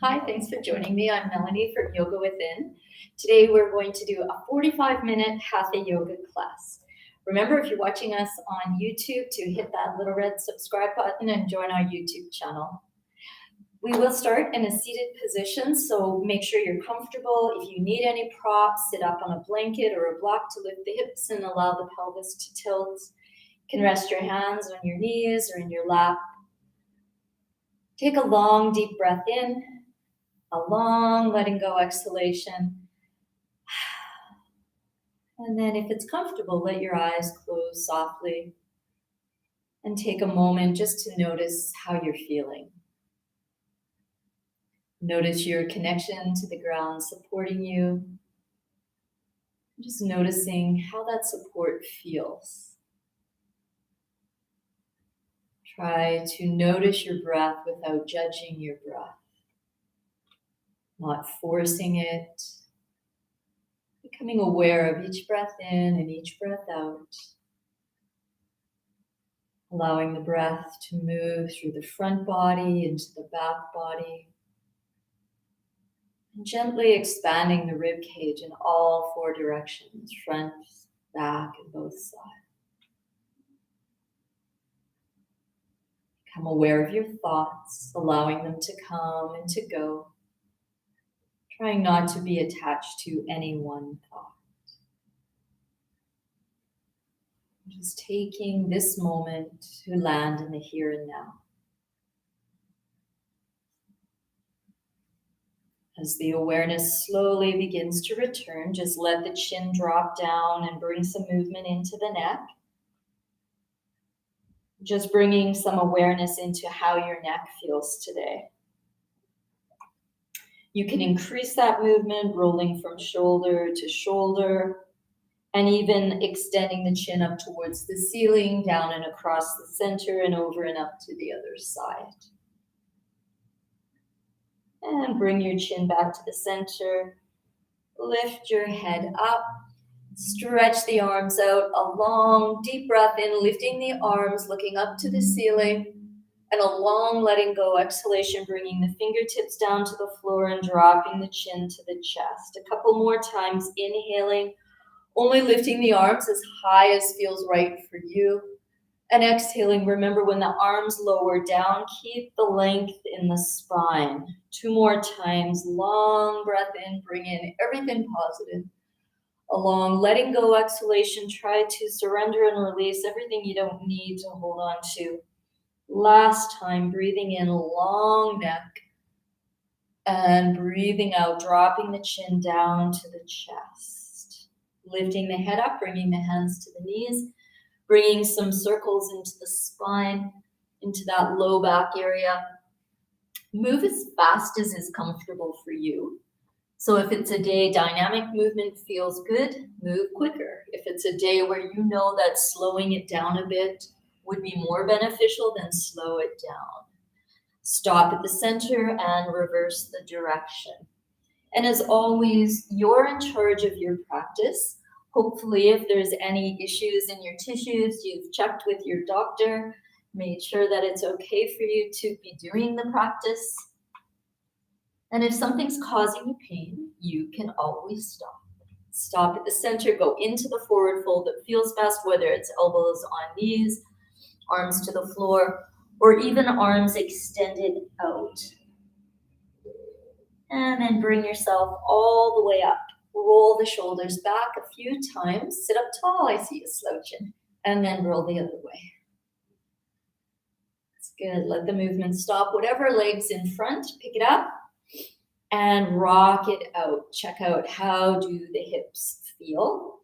Hi, thanks for joining me. I'm Melanie from Yoga Within. Today we're going to do a 45-minute Hatha Yoga class. Remember, if you're watching us on YouTube, to hit that little red subscribe button and join our YouTube channel. We will start in a seated position, so make sure you're comfortable. If you need any props, sit up on a blanket or a block to lift the hips and allow the pelvis to tilt. You can rest your hands on your knees or in your lap. Take a long, deep breath in. A long letting go exhalation. And then if it's comfortable, let your eyes close softly and take a moment just to notice how you're feeling. Notice your connection to the ground supporting you. Just noticing how that support feels. Try to notice your breath without judging your breath. Not forcing it. Becoming aware of each breath in and each breath out. Allowing the breath to move through the front body into the back body. And gently expanding the rib cage in all four directions, front, back, and both sides. Become aware of your thoughts, allowing them to come and to go. Trying not to be attached to any one thought. Just taking this moment to land in the here and now. As the awareness slowly begins to return, just let the chin drop down and bring some movement into the neck. Just bringing some awareness into how your neck feels today. You can increase that movement, rolling from shoulder to shoulder, and even extending the chin up towards the ceiling, down and across the center, and over and up to the other side. And bring your chin back to the center. Lift your head up. Stretch the arms out. A long, deep breath in, lifting the arms, looking up to the ceiling. And a long letting go exhalation, bringing the fingertips down to the floor and dropping the chin to the chest. A couple more times, inhaling, only lifting the arms as high as feels right for you. And exhaling, remember when the arms lower down, keep the length in the spine. 2 more times, long breath in, bring in everything positive. A long letting go exhalation, try to surrender and release everything you don't need to hold on to. Last time, breathing in, long neck. And breathing out, dropping the chin down to the chest. Lifting the head up, bringing the hands to the knees. Bringing some circles into the spine, into that low back area. Move as fast as is comfortable for you. So if it's a day dynamic movement feels good, move quicker. If it's a day where you know that slowing it down a bit would be more beneficial, then slow it down. Stop at the center and reverse the direction. And as always, you're in charge of your practice. Hopefully, if there's any issues in your tissues, you've checked with your doctor, made sure that it's okay for you to be doing the practice. And if something's causing you pain, you can always stop. Stop at the center, go into the forward fold that feels best, whether it's elbows on knees, arms to the floor, or even arms extended out. And then bring yourself all the way up. Roll the shoulders back a few times. Sit up tall, I see you slouching. And then roll the other way. That's good. Let the movement stop. Whatever leg's in front, pick it up and rock it out. Check out how do the hips feel.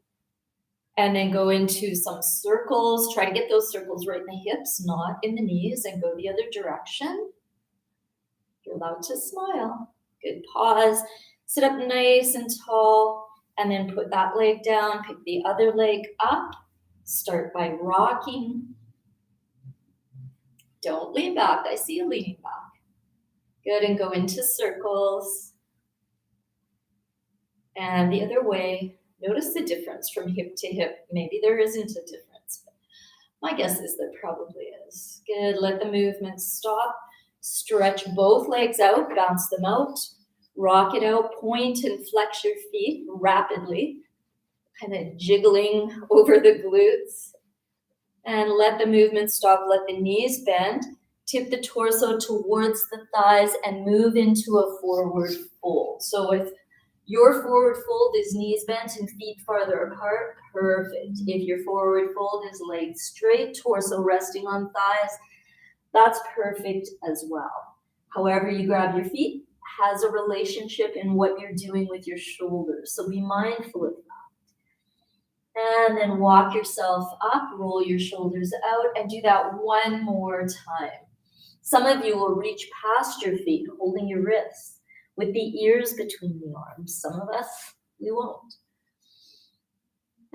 And then go into some circles. Try to get those circles right in the hips, not in the knees, and go the other direction. You're allowed to smile. Good. Pause. Sit up nice and tall, and then put that leg down. Pick the other leg up. Start by rocking. Don't lean back. I see you leaning back. Good, and go into circles. And the other way. Notice the difference from hip to hip. Maybe there isn't a difference, but my guess is there probably is. Good, let the movement stop. Stretch both legs out, bounce them out, rock it out, point and flex your feet rapidly, kind of jiggling over the glutes. And let the movement stop, let the knees bend, tip the torso towards the thighs and move into a forward fold. So if your forward fold is knees bent and feet farther apart, perfect. If your forward fold is legs straight, torso resting on thighs, that's perfect as well. However you grab your feet has a relationship in what you're doing with your shoulders. So be mindful of that. And then walk yourself up, roll your shoulders out, and do that one more time. Some of you will reach past your feet, holding your wrists with the ears between the arms. Some of us, we won't.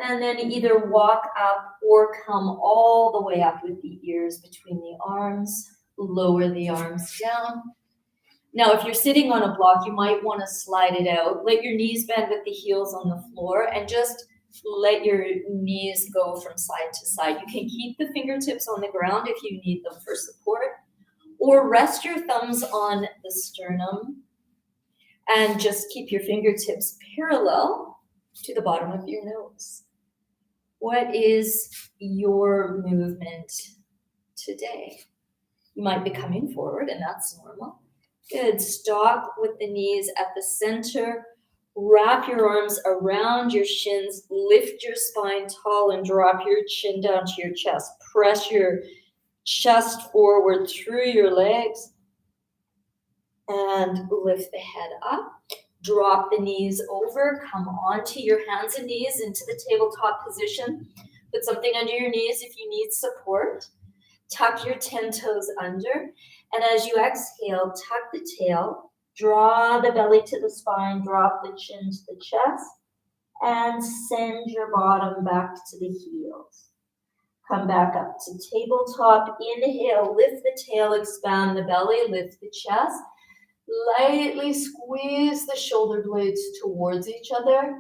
And then either walk up or come all the way up with the ears between the arms. Lower the arms down. Now, if you're sitting on a block, you might want to slide it out. Let your knees bend with the heels on the floor and just let your knees go from side to side. You can keep the fingertips on the ground if you need them for support, or rest your thumbs on the sternum and just keep your fingertips parallel to the bottom of your nose. What is your movement today? You might be coming forward, and that's normal. Good. Stop with the knees at the center. Wrap your arms around your shins. Lift your spine tall and drop your chin down to your chest. Press your chest forward through your legs and lift the head up. Drop the knees over. Come onto your hands and knees into the tabletop position. Put something under your knees if you need support. Tuck your 10 toes under. And as you exhale, tuck the tail. Draw the belly to the spine. Drop the chin to the chest. And send your bottom back to the heels. Come back up to tabletop. Inhale, lift the tail, expand the belly, lift the chest. Lightly squeeze the shoulder blades towards each other.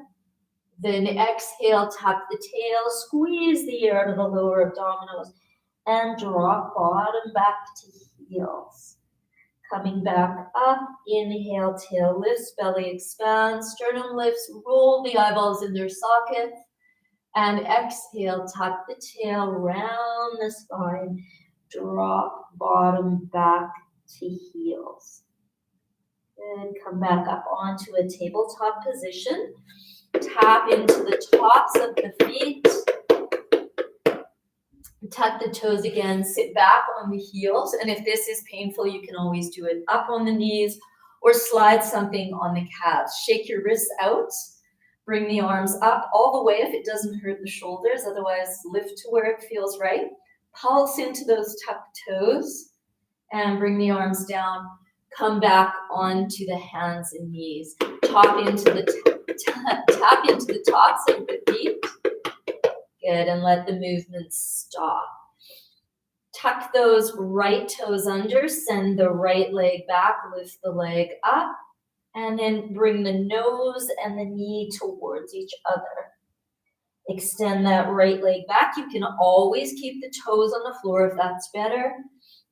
Then exhale, tuck the tail, squeeze the air out of the lower abdominals, and drop bottom back to heels. Coming back up, inhale, tail lifts, belly expands, sternum lifts, roll the eyeballs in their sockets. And exhale, tuck the tail, round the spine, drop bottom back to heels. And come back up onto a tabletop position. Tap into the tops of the feet. Tuck the toes again, sit back on the heels. And if this is painful, you can always do it up on the knees or slide something on the calves. Shake your wrists out. Bring the arms up all the way if it doesn't hurt the shoulders. Otherwise, lift to where it feels right. Pulse into those tucked toes and bring the arms down. Come back onto the hands and knees. Tap into the tops of the feet. Good, and let the movement stop. Tuck those right toes under. Send the right leg back. Lift the leg up. And then bring the nose and the knee towards each other. Extend that right leg back. You can always keep the toes on the floor if that's better.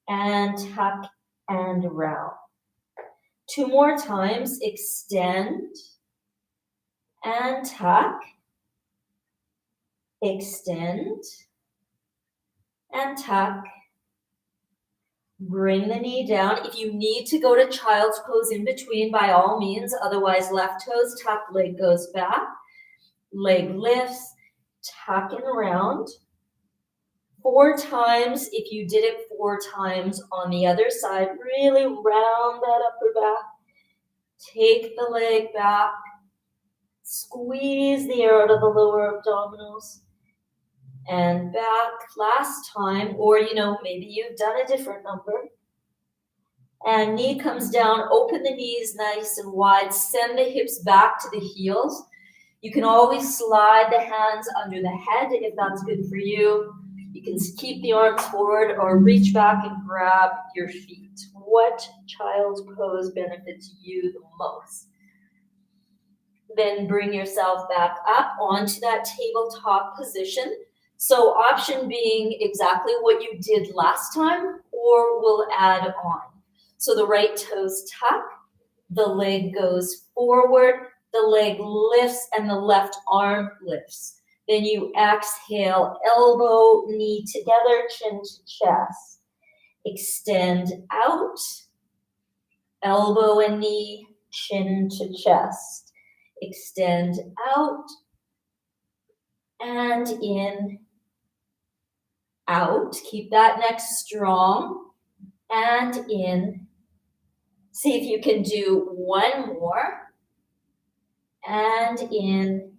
And tuck and round. 2 more times. Extend and tuck. Extend and tuck. Bring the knee down. If you need to go to child's pose in between, by all means. Otherwise, left toes tuck, leg goes back. Leg lifts, tuck and round. 4 times. If you did it 4 times on the other side, really round that upper back. Take the leg back. Squeeze the air out of the lower abdominals. And back. Last time, or maybe you've done a different number. And knee comes down, open the knees nice and wide, send the hips back to the heels. You can always slide the hands under the head if that's good for you. You can keep the arms forward or reach back and grab your feet. What child's pose benefits you the most? Then bring yourself back up onto that tabletop position. So option being exactly what you did last time, or we'll add on. So the right toes tuck, the leg goes forward, the leg lifts, and the left arm lifts. Then you exhale, elbow, knee together, chin to chest. Extend out, elbow and knee, chin to chest. Extend out and in, out. Keep that neck strong and in. See if you can do one more and in.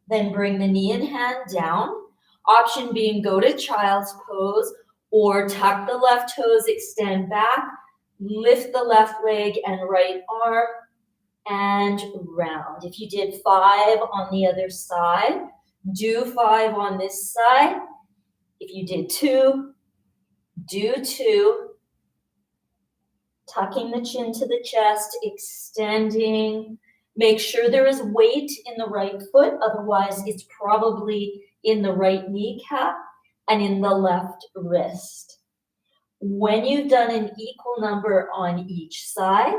Then bring the knee and hand down. Option being go to child's pose or tuck the left toes, extend back, lift the left leg and right arm and round. If you did 5 on the other side, do 5 on this side. If you did 2, do 2. Tucking the chin to the chest, extending. Make sure there is weight in the right foot, otherwise it's probably in the right kneecap and in the left wrist. When you've done an equal number on each side,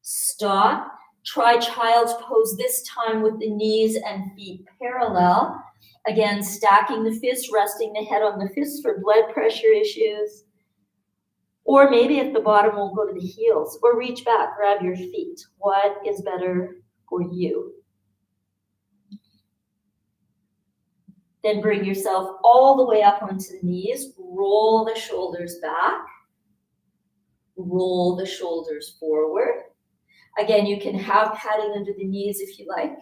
stop. Try child's pose this time with the knees and feet parallel. Again, stacking the fists, resting the head on the fists for blood pressure issues. Or maybe at the bottom we'll go to the heels, or reach back, grab your feet. What is better for you? Then bring yourself all the way up onto the knees. Roll the shoulders back. Roll the shoulders forward. Again, you can have padding under the knees if you like.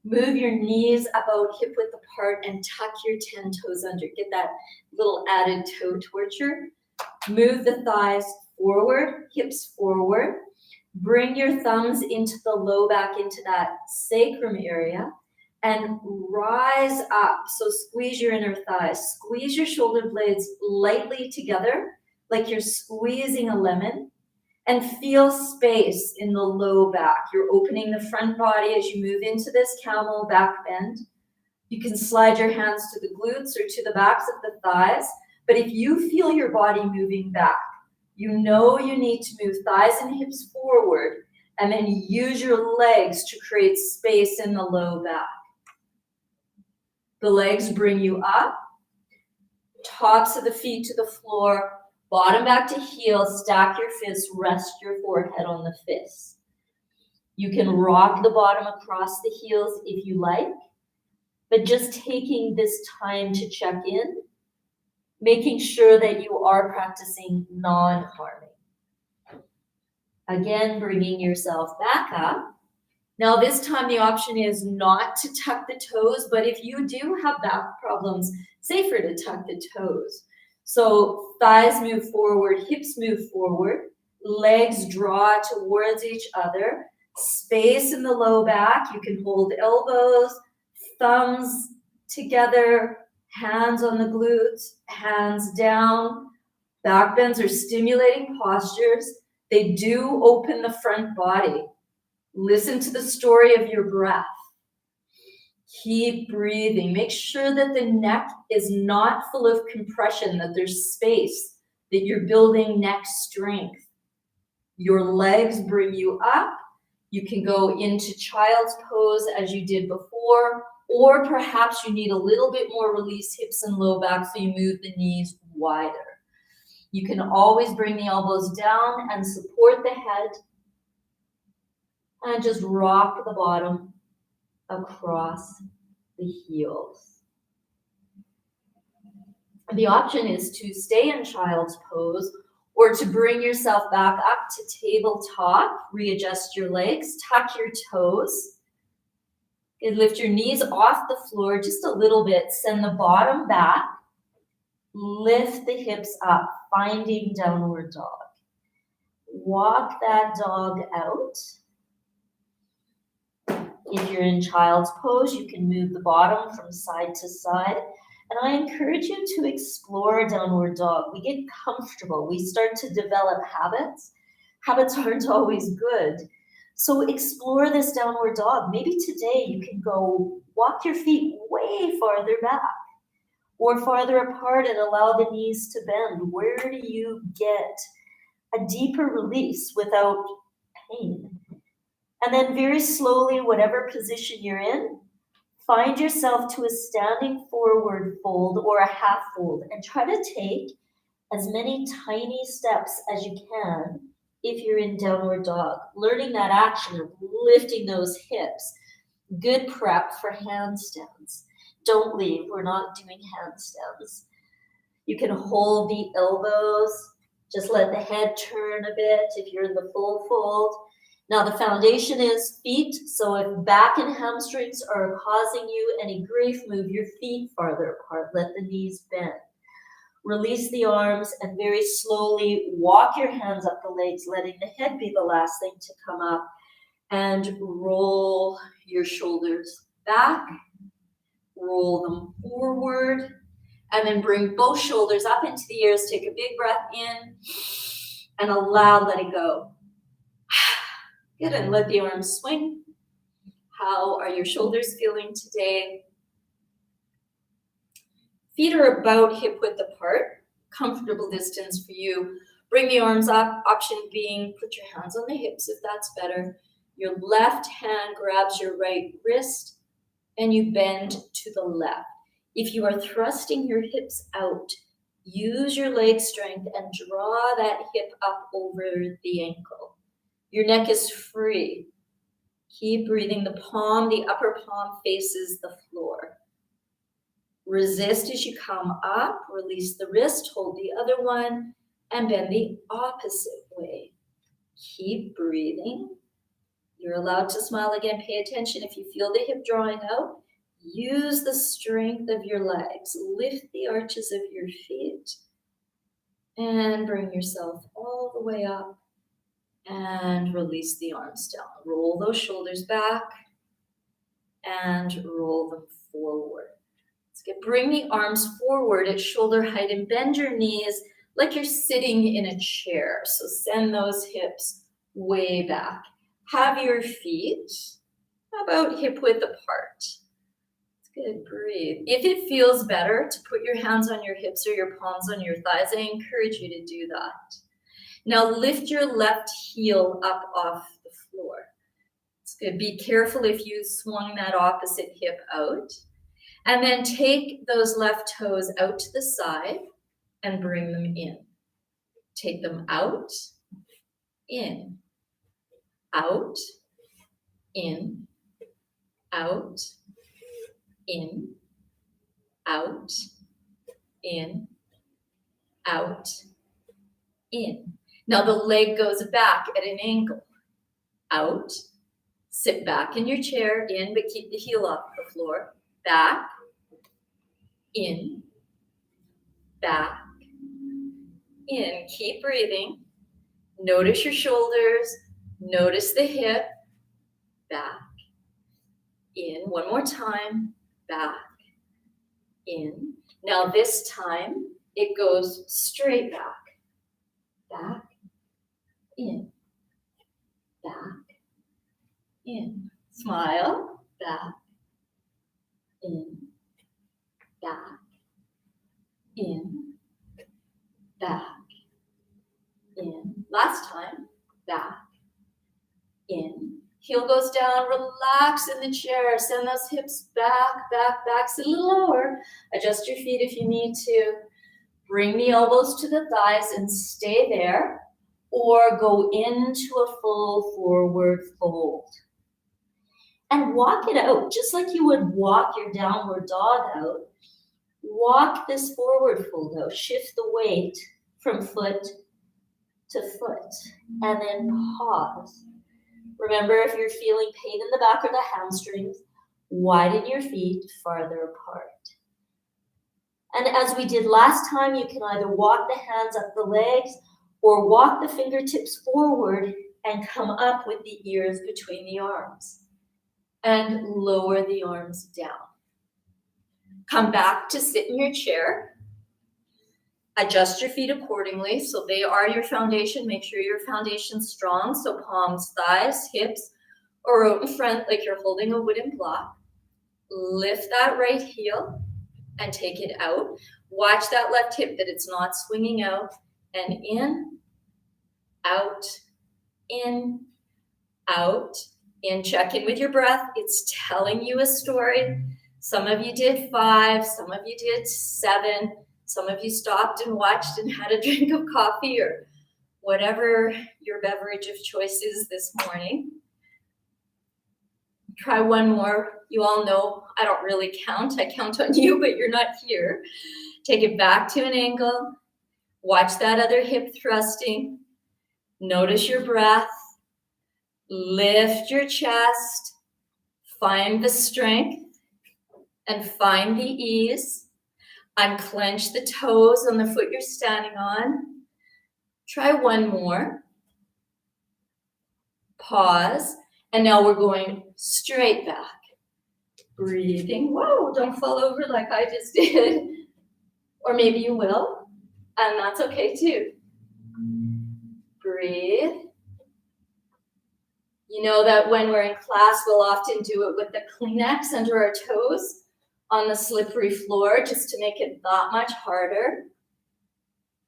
Move your knees about hip width apart and tuck your 10 toes under. Get that little added toe torture. Move the thighs forward, hips forward. Bring your thumbs into the low back, into that sacrum area, and rise up. So squeeze your inner thighs. Squeeze your shoulder blades lightly together, like you're squeezing a lemon, and feel space in the low back. You're opening the front body as you move into this camel back bend. You can slide your hands to the glutes or to the backs of the thighs. But if you feel your body moving back, you know you need to move thighs and hips forward and then use your legs to create space in the low back. The legs bring you up, tops of the feet to the floor, bottom back to heel, stack your fists, rest your forehead on the fists. You can rock the bottom across the heels if you like, but just taking this time to check in, making sure that you are practicing non-harming. Again, bringing yourself back up. Now this time the option is not to tuck the toes, but if you do have back problems, safer to tuck the toes. So thighs move forward, hips move forward, legs draw towards each other, space in the low back. You can hold elbows, thumbs together, hands on the glutes, hands down. Back bends are stimulating postures. They do open the front body. Listen to the story of your breath. Keep breathing. Make sure that the neck is not full of compression, that there's space, that you're building neck strength. Your legs bring you up. You can go into child's pose as you did before, or perhaps you need a little bit more release, hips and low back, so you move the knees wider. You can always bring the elbows down and support the head, and just rock the bottom across the heels. The option is to stay in child's pose or to bring yourself back up to tabletop, readjust your legs, tuck your toes, and lift your knees off the floor just a little bit, send the bottom back, lift the hips up, finding downward dog. Walk that dog out. If you're in child's pose, you can move the bottom from side to side. And I encourage you to explore downward dog. We get comfortable. We start to develop habits. Habits aren't always good. So explore this downward dog. Maybe today you can go walk your feet way farther back or farther apart and allow the knees to bend. Where do you get a deeper release without pain. And then very slowly, whatever position you're in, find yourself to a standing forward fold or a half fold, and try to take as many tiny steps as you can if you're in downward dog. Learning that action of lifting those hips. Good prep for handstands. Don't leave, we're not doing handstands. You can hold the elbows, just let the head turn a bit if you're in the full fold. Now the foundation is feet, so if back and hamstrings are causing you any grief, move your feet farther apart, let the knees bend. Release the arms and very slowly walk your hands up the legs, letting the head be the last thing to come up, and roll your shoulders back, roll them forward, and then bring both shoulders up into the ears. Take a big breath in and allow, let it go. Good, and let the arms swing. How are your shoulders feeling today? Feet are about hip width apart, comfortable distance for you. Bring the arms up, option being put your hands on the hips if that's better. Your left hand grabs your right wrist and you bend to the left. If you are thrusting your hips out, use your leg strength and draw that hip up over the ankle. Your neck is free. Keep breathing. The upper palm faces the floor. Resist as you come up, release the wrist, hold the other one, and bend the opposite way. Keep breathing. You're allowed to smile again. Pay attention if you feel the hip drawing out. Use the strength of your legs. Lift the arches of your feet and bring yourself all the way up and release the arms down. Roll those shoulders back and roll them forward. Bring the arms forward at shoulder height and bend your knees like you're sitting in a chair. So send those hips way back. Have your feet about hip width apart. Good, breathe. If it feels better to put your hands on your hips or your palms on your thighs, I encourage you to do that. Now lift your left heel up off the floor. It's good. Be careful if you swung that opposite hip out. And then take those left toes out to the side and bring them in. Take them out, in, out, in, out, in, out, in, out, in. Now the leg goes back at an angle. Out, sit back in your chair, in, but keep the heel off the floor. Back, in, back, in. Keep breathing. Notice your shoulders. Notice the hip. Back, in. One more time. Back, in. Now this time it goes straight back. Back, in, back, in. Smile. Back, in, back, in, back, in. Last time, back, in. Heel goes down, relax in the chair. Send those hips back, back, back. Sit a little lower. Adjust your feet if you need to. Bring the elbows to the thighs and stay there, or go into a full forward fold. And walk it out, just like you would walk your downward dog out. Walk this forward fold out. Shift the weight from foot to foot. And then pause. Remember, if you're feeling pain in the back or the hamstrings, widen your feet farther apart. And as we did last time, you can either walk the hands up the legs or walk the fingertips forward and come up with the ears between the arms. And lower the arms down. Come back to sit in your chair. Adjust your feet accordingly, so they are your foundation. Make sure your foundation's strong, so palms, thighs, hips, or out in front like you're holding a wooden block. Lift that right heel and take it out. Watch that left hip that it's not swinging out, and in, out, in, out, in. Check in with your breath. It's telling you a story. Some of you did 5, some of you did 7, some of you stopped and watched and had a drink of coffee or whatever your beverage of choice is this morning. Try one more. You all know I don't really count. I count on you, but you're not here. Take it back to an angle. Watch that other hip thrusting. Notice your breath. Lift your chest. Find the strength and find the ease. Unclench the toes on the foot you're standing on. Try one more. Pause. And now we're going straight back. Breathing. Whoa, don't fall over like I just did. Or maybe you will. And that's okay too. Breathe. You know that when we're in class, we'll often do it with the Kleenex under our toes on the slippery floor just to make it that much harder.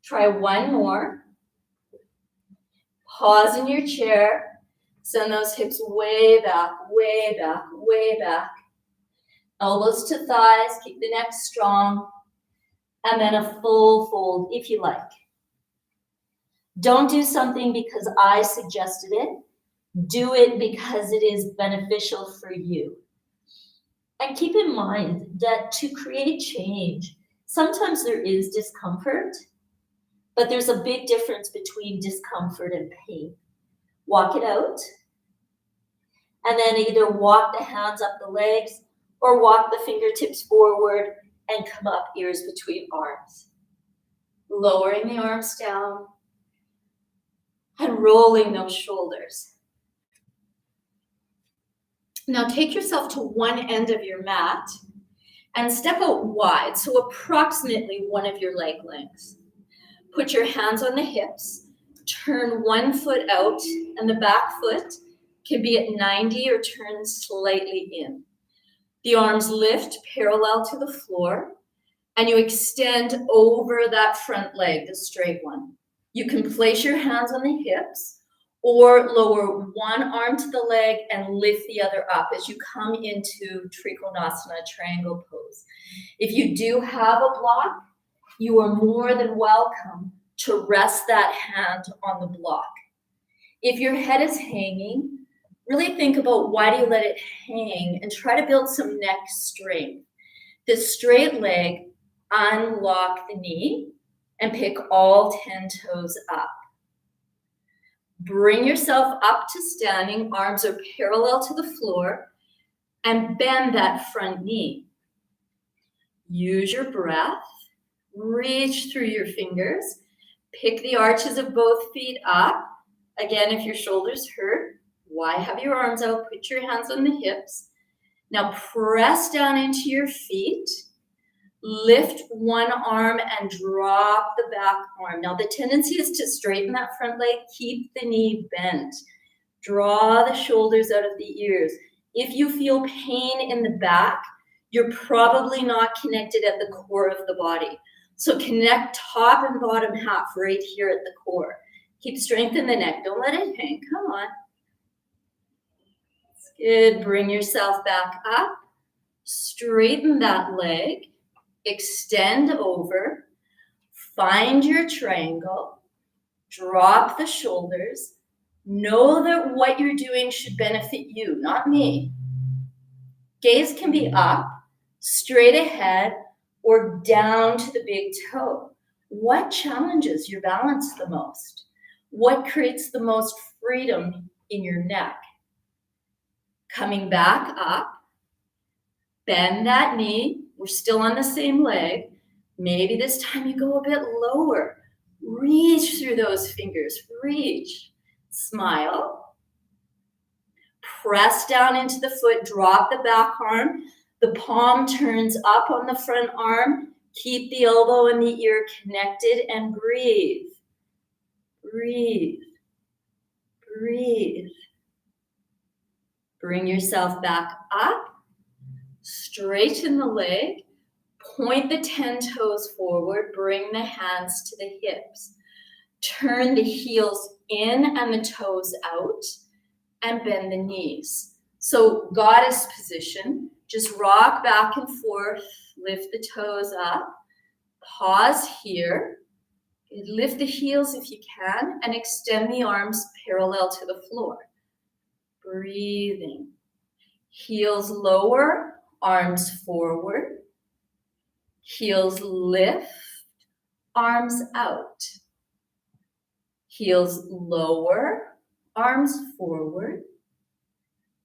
Try one more. Pause in your chair. Send those hips way back, way back, way back. Elbows to thighs, keep the neck strong. And then a full fold if you like. Don't do something because I suggested it. Do it because it is beneficial for you. And keep in mind that to create change, sometimes there is discomfort, but there's a big difference between discomfort and pain. Walk it out, and then either walk the hands up the legs or walk the fingertips forward and come up, ears between arms. Lowering the arms down and rolling those shoulders. Now take yourself to one end of your mat and step out wide, so approximately one of your leg lengths. Put your hands on the hips, turn one foot out, and the back foot can be at 90 or turn slightly in. The arms lift parallel to the floor, and you extend over that front leg, the straight one. You can place your hands on the hips or lower one arm to the leg and lift the other up as you come into Trikonasana, triangle pose. If you do have a block, you are more than welcome to rest that hand on the block. If your head is hanging, really think about why do you let it hang and try to build some neck strength. The straight leg, unlock the knee and pick all 10 toes up. Bring yourself up to standing, arms are parallel to the floor, and bend that front knee. Use your breath, reach through your fingers, pick the arches of both feet up. Again, if your shoulders hurt, why have your arms out? Put your hands on the hips. Now press down into your feet. Lift one arm and drop the back arm. Now the tendency is to straighten that front leg, keep the knee bent. Draw the shoulders out of the ears. If you feel pain in the back, you're probably not connected at the core of the body. So connect top and bottom half right here at the core. Keep strength in the neck. Don't let it hang. Come on. That's good. Bring yourself back up. Straighten that leg. Extend over, find your triangle, drop the shoulders. Know that what you're doing should benefit you, not me. Gaze can be up, straight ahead, or down to the big toe. What challenges your balance the most? What creates the most freedom in your neck? Coming back up, bend that knee. We're still on the same leg. Maybe this time you go a bit lower. Reach through those fingers. Reach. Smile. Press down into the foot. Drop the back arm. The palm turns up on the front arm. Keep the elbow and the ear connected and breathe. Breathe. Breathe. Bring yourself back up. Straighten the leg, point the 10 toes forward, bring the hands to the hips. Turn the heels in and the toes out, and bend the knees. So goddess position, just rock back and forth, lift the toes up, pause here, lift the heels if you can, and extend the arms parallel to the floor. Breathing. Heels lower, arms forward. Heels lift, arms out. Heels lower, arms forward.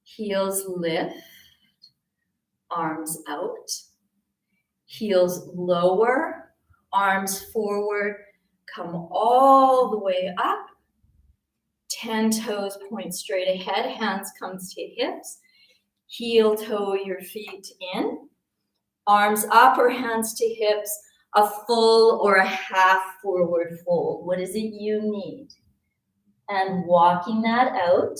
Heels lift, arms out. Heels lower, arms forward. Come all the way up. 10 toes point straight ahead. Hands come to hips. Heel toe your feet in. Arms up or hands to hips. A full or a half forward fold. What is it you need? And walking that out.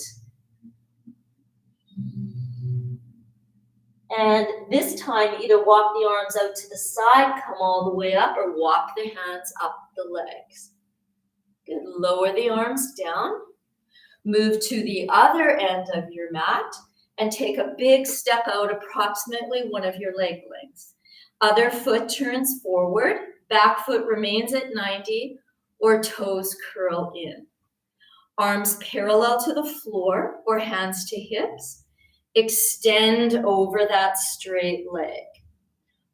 And this time, either walk the arms out to the side, come all the way up, or walk the hands up the legs. Good. Lower the arms down. Move to the other end of your mat and take a big step out, approximately one of your leg lengths. Other foot turns forward, back foot remains at 90, or toes curl in. Arms parallel to the floor or hands to hips. Extend over that straight leg.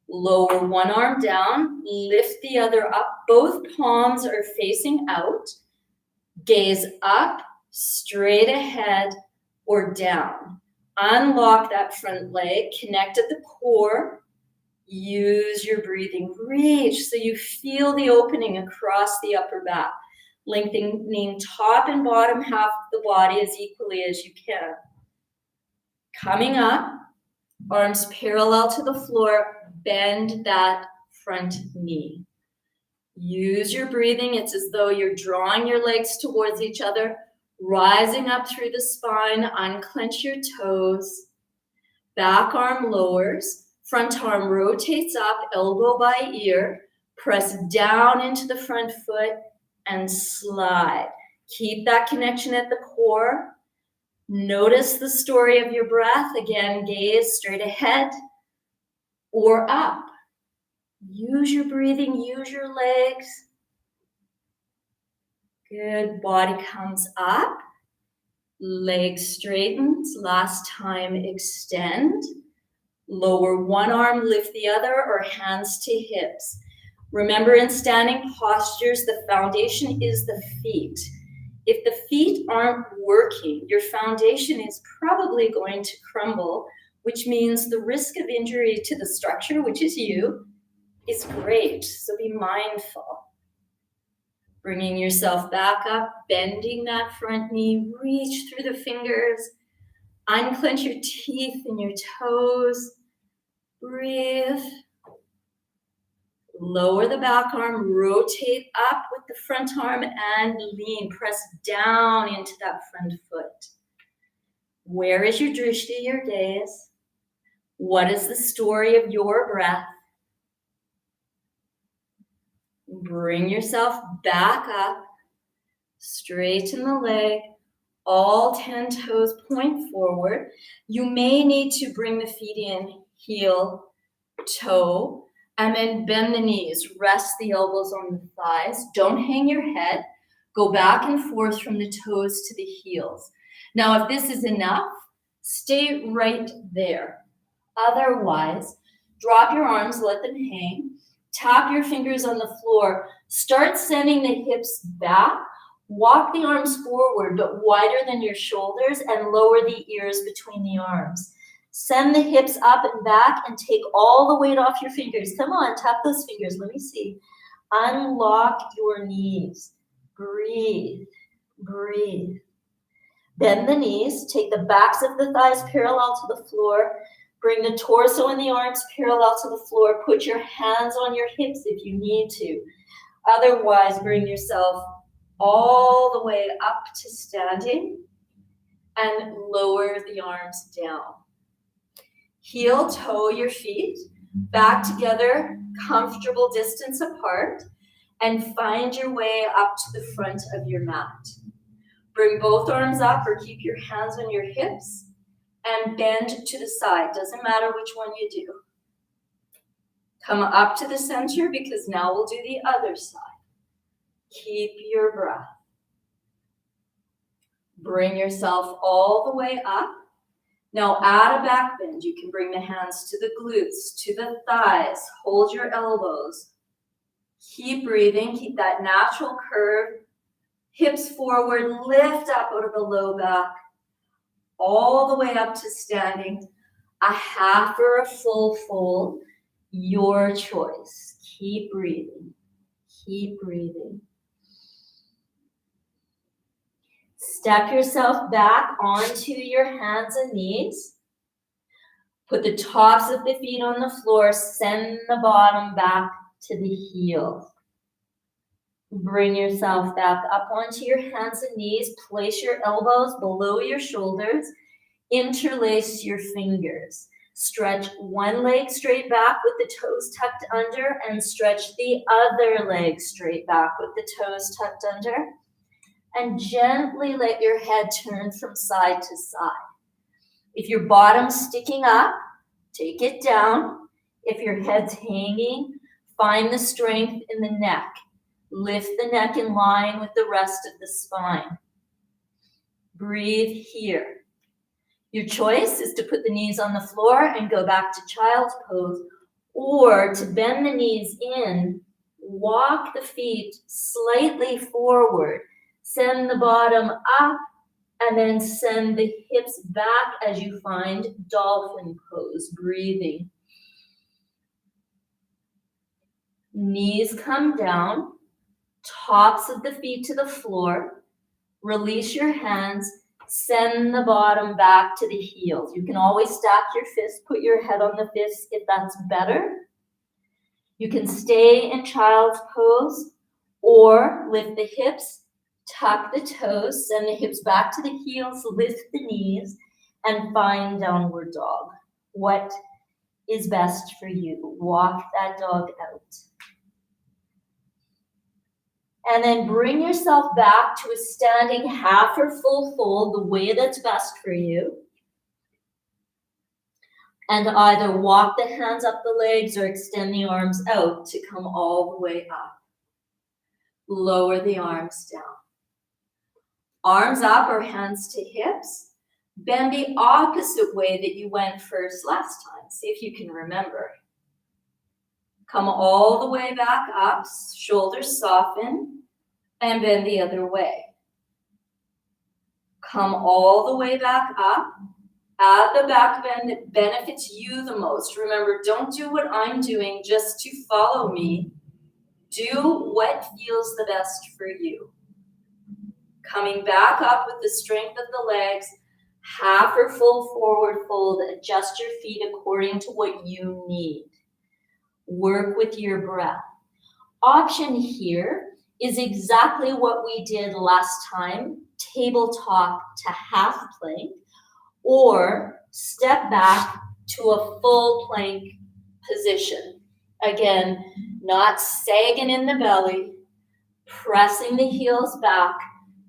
Lower one arm down, lift the other up. Both palms are facing out. Gaze up, straight ahead, or down. Unlock that front leg, connect at the core. Use your breathing. Reach so you feel the opening across the upper back. Lengthening top and bottom half of the body as equally as you can. Coming up, arms parallel to the floor, bend that front knee. Use your breathing. It's as though you're drawing your legs towards each other, rising up through the spine, unclench your toes. Back arm lowers, front arm rotates up, elbow by ear, press down into the front foot and slide. Keep that connection at the core. Notice the story of your breath. Again, gaze straight ahead or up. Use your breathing, use your legs. Good. Body comes up. Legs straightens. Last time, extend. Lower one arm, lift the other, or hands to hips. Remember, in standing postures, the foundation is the feet. If the feet aren't working, your foundation is probably going to crumble, which means the risk of injury to the structure, which is you, is great. So be mindful. Bringing yourself back up, bending that front knee, reach through the fingers, unclench your teeth and your toes. Breathe. Lower the back arm, rotate up with the front arm and lean. Press down into that front foot. Where is your drishti, your gaze? What is the story of your breath? Bring yourself back up, straighten the leg, all 10 toes point forward. You may need to bring the feet in, heel, toe, and then bend the knees. Rest the elbows on the thighs. Don't hang your head. Go back and forth from the toes to the heels. Now, if this is enough, stay right there. Otherwise, drop your arms, let them hang. Tap your fingers on the floor. Start sending the hips back. Walk the arms forward, but wider than your shoulders, and lower the ears between the arms. Send the hips up and back and take all the weight off your fingers. Come on, tap those fingers. Let me see. Unlock your knees. Breathe. Breathe. Bend the knees. Take the backs of the thighs parallel to the floor. Bring the torso and the arms parallel to the floor. Put your hands on your hips if you need to. Otherwise, bring yourself all the way up to standing and lower the arms down. Heel toe your feet back together, comfortable distance apart. and find your way up to the front of your mat. Bring both arms up or keep your hands on your hips and bend to the side. Doesn't matter which one you do. Come up to the center because now we'll do the other side. Keep your breath. Bring yourself all the way up. Now add a back bend. You can bring the hands to the glutes, to the thighs. Hold your elbows. Keep breathing. Keep that natural curve. Hips forward. Lift up out of the low back. All the way up to standing. A half or a full fold. Your choice. Keep breathing. Keep breathing. Step yourself back onto your hands and knees. Put the tops of the feet on the floor. Send the bottom back to the heels. Bring yourself back up onto your hands and knees. Place your elbows below your shoulders. Interlace your fingers. Stretch one leg straight back with the toes tucked under and stretch the other leg straight back with the toes tucked under. And gently let your head turn from side to side. If your bottom's sticking up, take it down. If your head's hanging, find the strength in the neck. Lift the neck in line with the rest of the spine. Breathe here. Your choice is to put the knees on the floor and go back to child's pose, or to bend the knees in, walk the feet slightly forward, send the bottom up, and then send the hips back as you find dolphin pose, breathing. Knees come down, tops of the feet to the floor, release your hands, send the bottom back to the heels. You can always stack your fists, put your head on the fists if that's better. You can stay in child's pose or lift the hips, tuck the toes, send the hips back to the heels, lift the knees, and find downward dog. What is best for you? Walk that dog out. And then bring yourself back to a standing half or full fold, the way that's best for you. And either walk the hands up the legs or extend the arms out to come all the way up. Lower the arms down. Arms up or hands to hips. Bend the opposite way that you went first last time. See if you can remember. Come all the way back up, shoulders soften, and bend the other way. Come all the way back up. Add the back bend that benefits you the most. Remember, don't do what I'm doing just to follow me. Do what feels the best for you. Coming back up with the strength of the legs, half or full forward fold. Adjust your feet according to what you need. Work with your breath. Option here is exactly what we did last time, tabletop to half plank, or step back to a full plank position. Again, not sagging in the belly, pressing the heels back.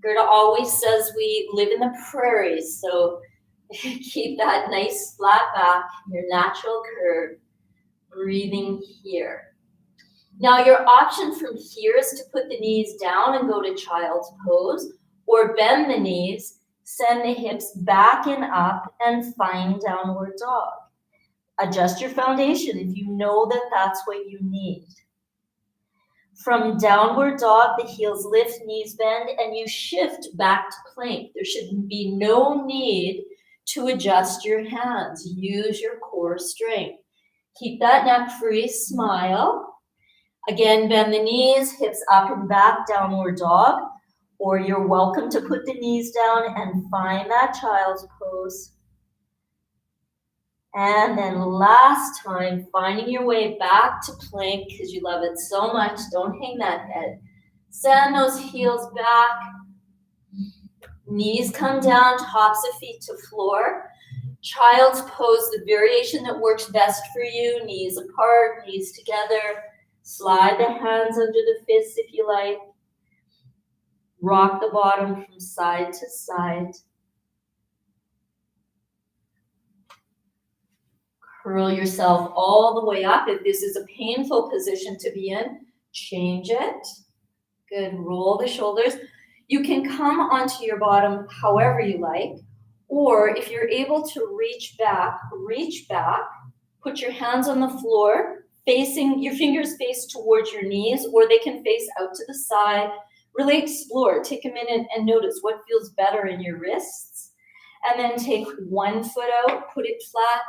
Gerda always says we live in the prairies, so keep that nice flat back, your natural curve, breathing here. Now your option from here is to put the knees down and go to child's pose, or bend the knees, send the hips back and up, and find downward dog. Adjust your foundation if you know that that's what you need. From downward dog, the heels lift, knees bend, and you shift back to plank. There should be no need to adjust your hands. Use your core strength. Keep that neck free, smile. Again, bend the knees, hips up and back, downward dog, or you're welcome to put the knees down and find that child's pose. And then last time, finding your way back to plank because you love it so much. Don't hang that head. Send those heels back. Knees come down, tops of feet to floor. Child's pose, the variation that works best for you. Knees apart, knees together. Slide the hands under the fists if you like. Rock the bottom from side to side. Curl yourself all the way up. If this is a painful position to be in, change it. Good, roll the shoulders. You can come onto your bottom however you like, or if you're able to reach back, put your hands on the floor, facing, your fingers face towards your knees, or they can face out to the side. Really explore, take a minute and notice what feels better in your wrists. And then take one foot out, put it flat.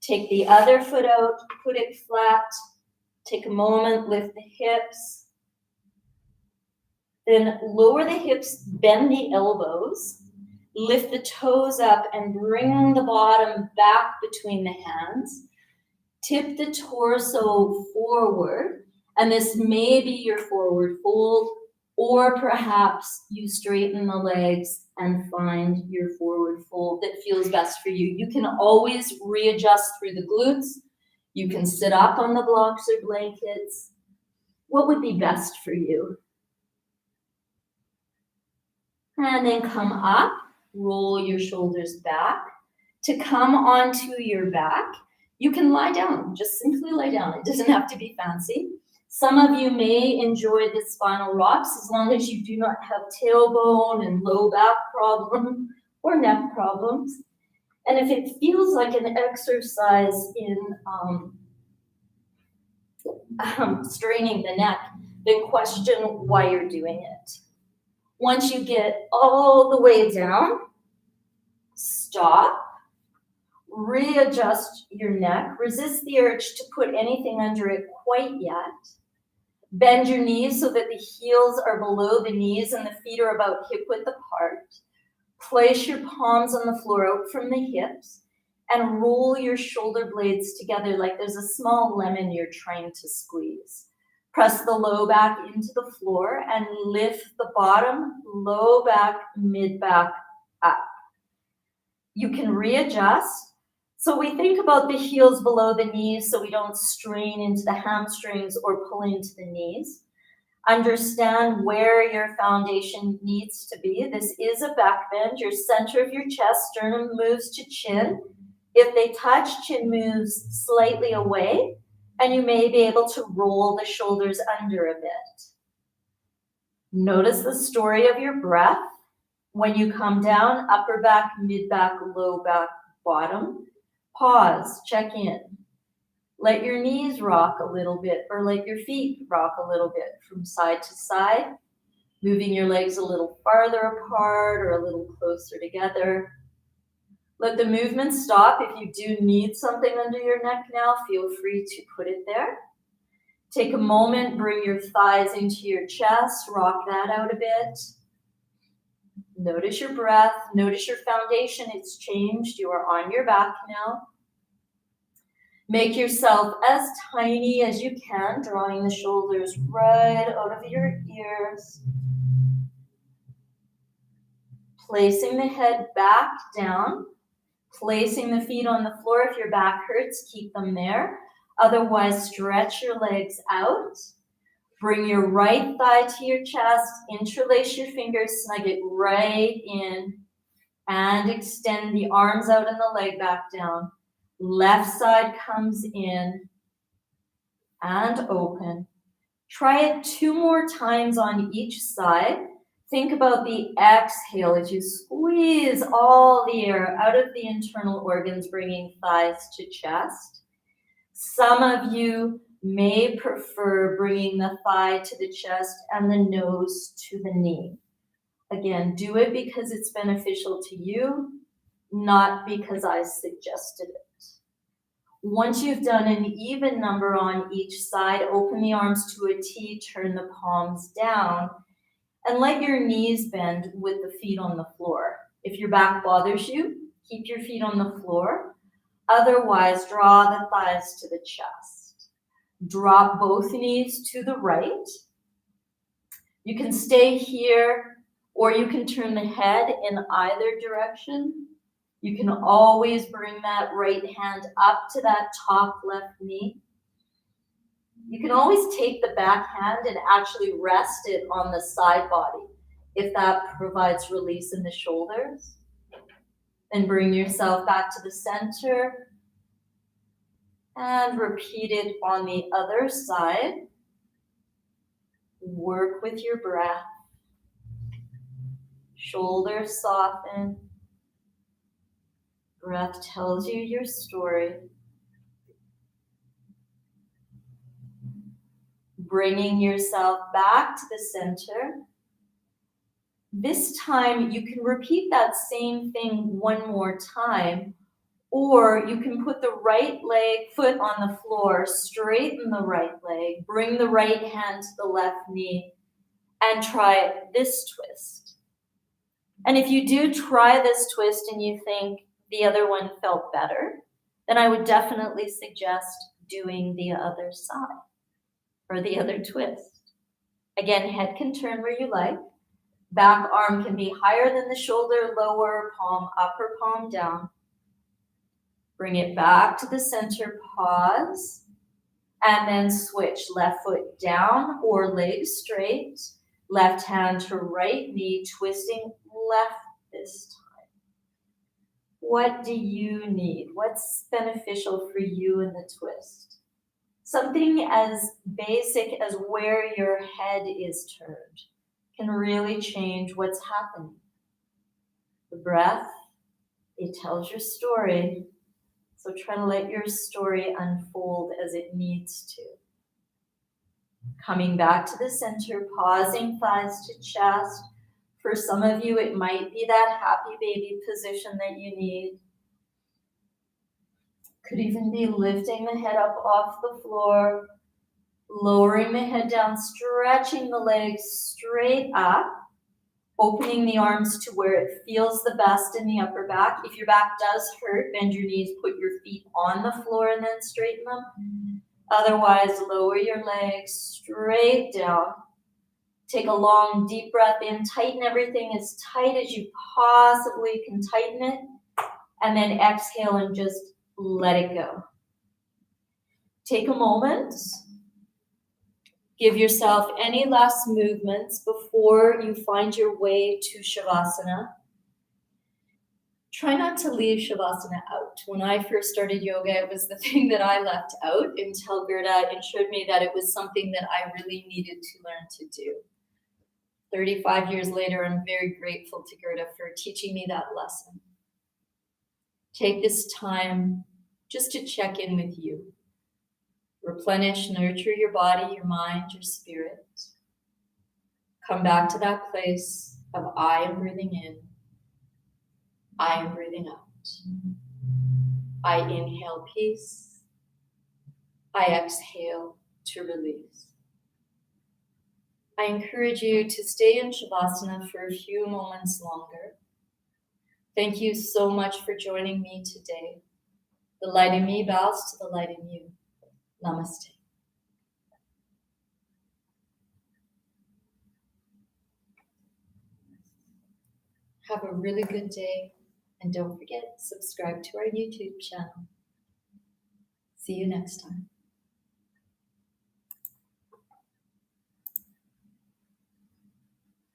Take the other foot out, put it flat. Take a moment, lift the hips. Then lower the hips, bend the elbows. Lift the toes up and bring the bottom back between the hands. Tip the torso forward. And this may be your forward fold, or perhaps you straighten the legs and find your forward fold that feels best for you. You can always readjust through the glutes. You can sit up on the blocks or blankets. What would be best for you? And then come up, roll your shoulders back. To come onto your back, you can lie down, just simply lie down. It doesn't have to be fancy. Some of you may enjoy the spinal rocks as long as you do not have tailbone and low back problems or neck problems. And if it feels like an exercise in straining the neck, then question why you're doing it. Once you get all the way down, stop, readjust your neck, resist the urge to put anything under it quite yet. Bend your knees so that the heels are below the knees and the feet are about hip width apart. Place your palms on the floor out from the hips and roll your shoulder blades together like there's a small lemon you're trying to squeeze. Press the low back into the floor and lift the bottom, low back, mid back up. You can readjust. So we think about the heels below the knees so we don't strain into the hamstrings or pull into the knees. Understand where your foundation needs to be. This is a back bend. Your center of your chest, sternum moves to chin. If they touch, chin moves slightly away, and you may be able to roll the shoulders under a bit. Notice the story of your breath. When you come down, upper back, mid back, low back, bottom. Pause, check in. Let your knees rock a little bit, or let your feet rock a little bit from side to side, moving your legs a little farther apart or a little closer together. Let the movement stop. If you do need something under your neck now, feel free to put it there. Take a moment, bring your thighs into your chest, rock that out a bit. Notice your breath, notice your foundation, it's changed, you are on your back now. Make yourself as tiny as you can, drawing the shoulders right out of your ears. Placing the head back down, placing the feet on the floor. If your back hurts, keep them there. Otherwise, stretch your legs out. Bring your right thigh to your chest, interlace your fingers, snug it right in, and extend the arms out and the leg back down. Left side comes in and open. Try it 2 more times on each side. Think about the exhale as you squeeze all the air out of the internal organs, bringing thighs to chest. Some of you may prefer bringing the thigh to the chest and the nose to the knee. Again, do it because it's beneficial to you, not because I suggested it. Once you've done an even number on each side, open the arms to a T, turn the palms down, and let your knees bend with the feet on the floor. If your back bothers you, keep your feet on the floor. Otherwise, draw the thighs to the chest. Drop both knees to the right. You can stay here, or you can turn the head in either direction. You can always bring that right hand up to that top left knee. You can always take the back hand and actually rest it on the side body if that provides release in the shoulders. Then bring yourself back to the center and repeat it on the other side. Work with your breath. Shoulders soften. Breath tells you your story. Bringing yourself back to the center. This time you can repeat that same thing one more time, or you can put the right foot on the floor, straighten the right leg, bring the right hand to the left knee, and try this twist. And if you do try this twist and you think the other one felt better, then I would definitely suggest doing the other side or the other twist. Again, head can turn where you like. Back arm can be higher than the shoulder, lower palm, upper palm down. Bring it back to the center, pause, and then switch. Left foot down or leg straight. Left hand to right knee, twisting left this time. What do you need? What's beneficial for you in the twist? Something as basic as where your head is turned can really change what's happening. The breath, it tells your story, so try to let your story unfold as it needs to. Coming back to the center, pausing thighs to chest. For some of you, it might be that happy baby position that you need. Could even be lifting the head up off the floor, lowering the head down, stretching the legs straight up, opening the arms to where it feels the best in the upper back. If your back does hurt, bend your knees, put your feet on the floor and then straighten them. Otherwise, lower your legs straight down. Take a long, deep breath in. Tighten everything as tight as you possibly can tighten it. And then exhale and just let it go. Take a moment. Give yourself any last movements before you find your way to Shavasana. Try not to leave Shavasana out. When I first started yoga, it was the thing that I left out until Gerda assured me that it was something that I really needed to learn to do. 35 years later, I'm very grateful to Gerda for teaching me that lesson. Take this time just to check in with you. Replenish, nurture your body, your mind, your spirit. Come back to that place of I am breathing in, I am breathing out. I inhale peace, I exhale to release. I encourage you to stay in Shavasana for a few moments longer. Thank you so much for joining me today. The light in me bows to the light in you. Namaste. Have a really good day, and don't forget, subscribe to our YouTube channel. See you next time.